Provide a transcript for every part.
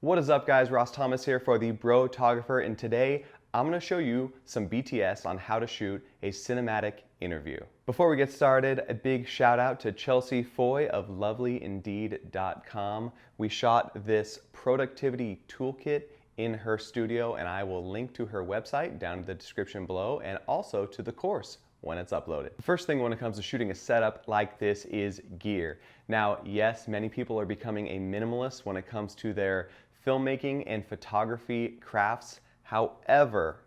What is up, guys? Ross Thomas here for the Brotographer, and today I'm going to show you some BTS on how to shoot a cinematic interview. Before we get started, a big shout out to Chelsea Foy of lovelyindeed.com. We shot this Productivity Toolkit in her studio, and I will link to her website down in the description below and also to the course when it's uploaded. The first thing when it comes to shooting a setup like this is gear. Now, yes, many people are becoming a minimalist when it comes to their filmmaking and photography crafts. However,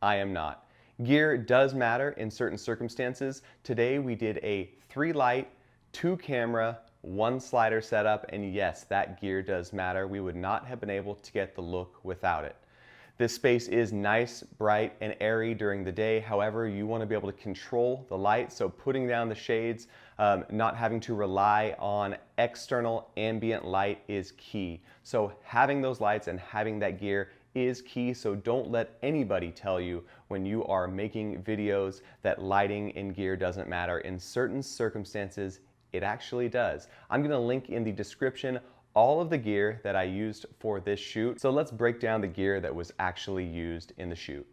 I am not. Gear does matter in certain circumstances. Today we did a 3-light, 2-camera, 1-slider setup, and yes, that gear does matter. We would not have been able to get the look without it. This space is nice, bright, and airy during the day. However, you want to be able to control the light, so putting down the shades, not having to rely on external ambient light is key. So having those lights and having that gear is key, so don't let anybody tell you when you are making videos that lighting and gear doesn't matter. In certain circumstances, it actually does. I'm going to link in the description all of the gear that I used for this shoot. So let's break down the gear that was actually used in the shoot.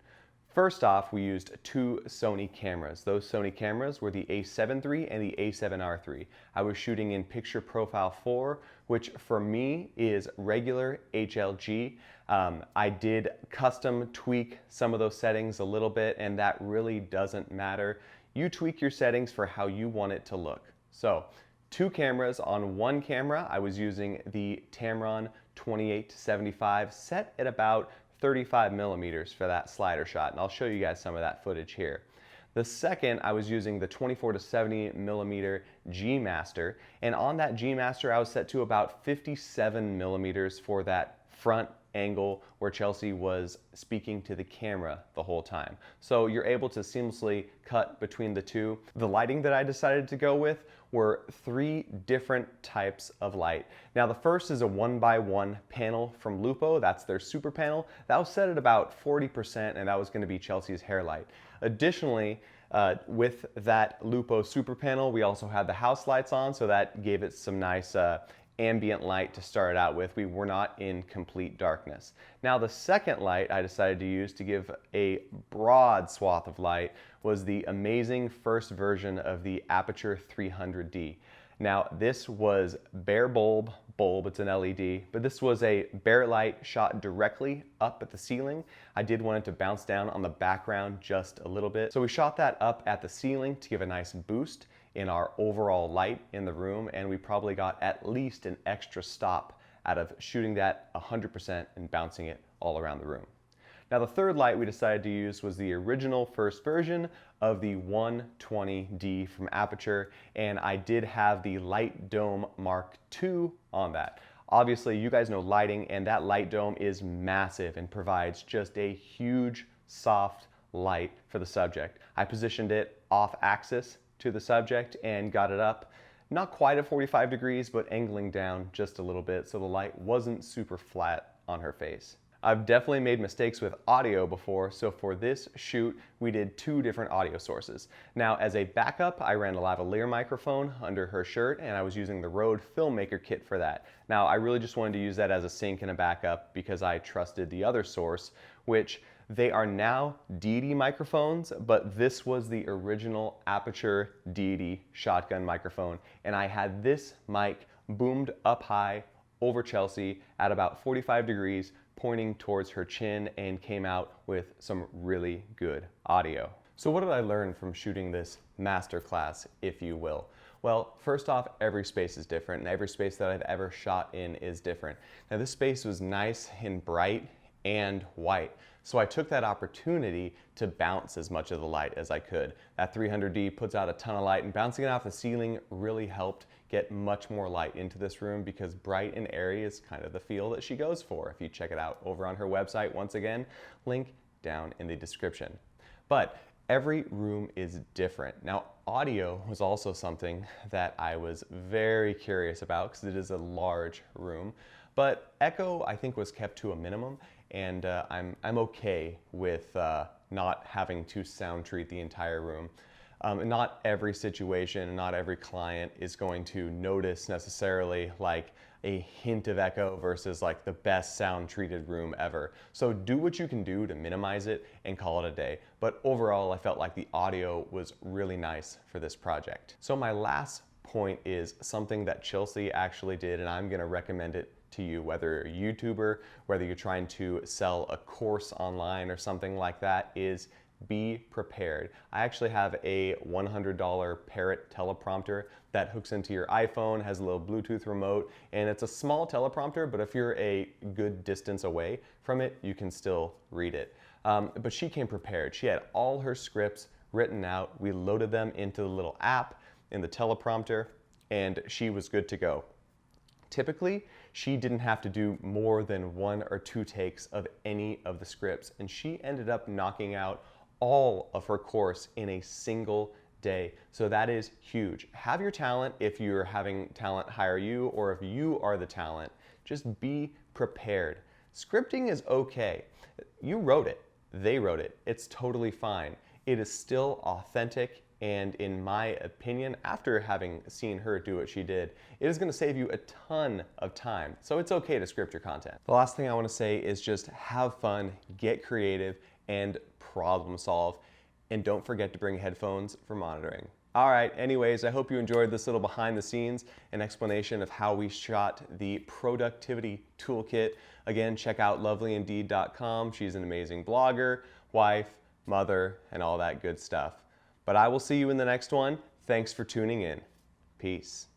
First off, we used 2 Sony cameras. Those Sony cameras were the a7 III and the a7R III. I was shooting in picture profile 4, which for me is regular HLG. I did custom tweak some of those settings a little bit, and that really doesn't matter. You tweak your settings for how you want it to look. So 2 cameras. On 1 camera, I was using the Tamron 28-75 set at about 35 millimeters for that slider shot, and I'll show you guys some of that footage here. The second, I was using the 24-70 millimeter G Master, and on that G Master, I was set to about 57 millimeters for that front angle where Chelsea was speaking to the camera the whole time. So you're able to seamlessly cut between the two. The lighting that I decided to go with were 3 different types of light. Now the first is a 1x1 panel from Lupo. That's their super panel. That was set at about 40%, and that was going to be Chelsea's hair light. Additionally, with that Lupo super panel, we also had the house lights on, so that gave it some nice ambient light to start out with. We were not in complete darkness. Now the second light I decided to use to give a broad swath of light was the amazing first version of the Aperture 300D. Now this was bare bulb, it's an LED, but this was a bare light shot directly up at the ceiling. I did want it to bounce down on the background just a little bit. So we shot that up at the ceiling to give a nice boost in our overall light in the room, and we probably got at least an extra stop out of shooting that 100% and bouncing it all around the room. Now the third light we decided to use was the original first version of the 120D from Aperture, and I did have the Light Dome Mark II on that. Obviously, you guys know lighting, and that light dome is massive and provides just a huge soft light for the subject. I positioned it off axis to the subject and got it up, not quite at 45 degrees, but angling down just a little bit so the light wasn't super flat on her face. I've definitely made mistakes with audio before, so for this shoot, we did 2 different audio sources. Now, as a backup, I ran a lavalier microphone under her shirt, and I was using the Rode Filmmaker kit for that. Now, I really just wanted to use that as a sync and a backup because I trusted the other source, which they are now DD microphones, but this was the original Aperture DD shotgun microphone, and I had this mic boomed up high over Chelsea at about 45 degrees, pointing towards her chin, and came out with some really good audio. So what did I learn from shooting this masterclass, if you will? Well, first off, every space is different, and every space that I've ever shot in is different. Now this space was nice and bright and white, so I took that opportunity to bounce as much of the light as I could. That 300D puts out a ton of light, and bouncing it off the ceiling really helped get much more light into this room because bright and airy is kind of the feel that she goes for. If you check it out over on her website, once again, link down in the description. But every room is different. Now, audio was also something that I was very curious about because it is a large room, but echo I think was kept to a minimum, and I'm okay with not having to sound treat the entire room. Not every situation, not every client is going to notice necessarily like a hint of echo versus like the best sound treated room ever. So do what you can do to minimize it and call it a day. But overall, I felt like the audio was really nice for this project. So my last point is something that Chelsea actually did, and I'm gonna recommend it to you, whether you're a YouTuber, whether you're trying to sell a course online or something like that, is be prepared. I actually have a $100 Parrot teleprompter that hooks into your iPhone, has a little Bluetooth remote, and it's a small teleprompter, but if you're a good distance away from it, you can still read it. But she came prepared. She had all her scripts written out. We loaded them into the little app in the teleprompter, and she was good to go. Typically, she didn't have to do more than 1 or 2 takes of any of the scripts, and she ended up knocking out all of her course in a single day. So that is huge. Have your talent if you're having talent hire you, or if you are the talent, just be prepared. Scripting is okay. You wrote it, they wrote it, it's totally fine. It is still authentic, and in my opinion, after having seen her do what she did, it is gonna save you a ton of time. So it's okay to script your content. The last thing I wanna say is just have fun, get creative, and problem solve. And don't forget to bring headphones for monitoring. All right, anyways, I hope you enjoyed this little behind the scenes and explanation of how we shot the Productivity Toolkit. Again, check out lovelyindeed.com. She's an amazing blogger, wife, mother, and all that good stuff. But I will see you in the next one. Thanks for tuning in. Peace.